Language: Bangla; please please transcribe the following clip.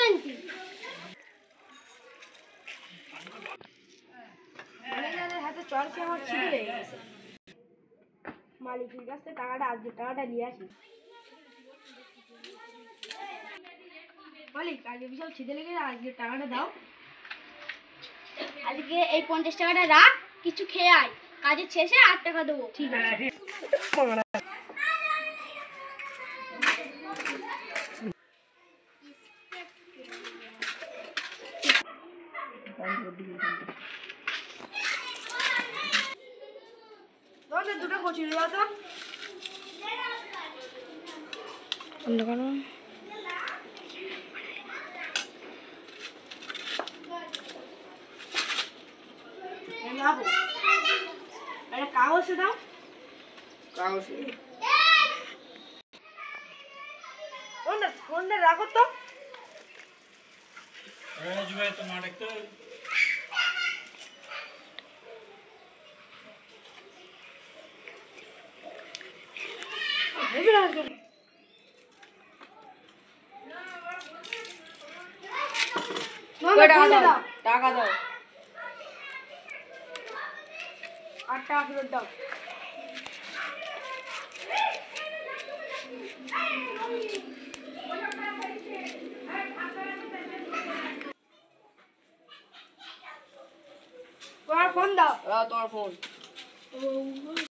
আনছি। ম্যানেজারের হাতে চল খেয়ে আমার খিদে লেগে গেছে। মালিকের কাছ থেকে আজকে টাকাটা নিয়ে আসি। মালিক, আজকে বিশাল খিদে লেগে আজকে টাকাটা দাও। আজকে এই 50 টাকাটা রাখ, কিছু খেয়ে আয়, কাজের শেষে 8 টাকা দেবো। ঠিক আছে। দুটো কচুরি দাও তো। কাগজে দাও। কাগজে ফোনটা রাখো তো। টাকা দাও। 8 টাকা ফেরত দাও। তোমার ফোন দাও। তোমার ফোন।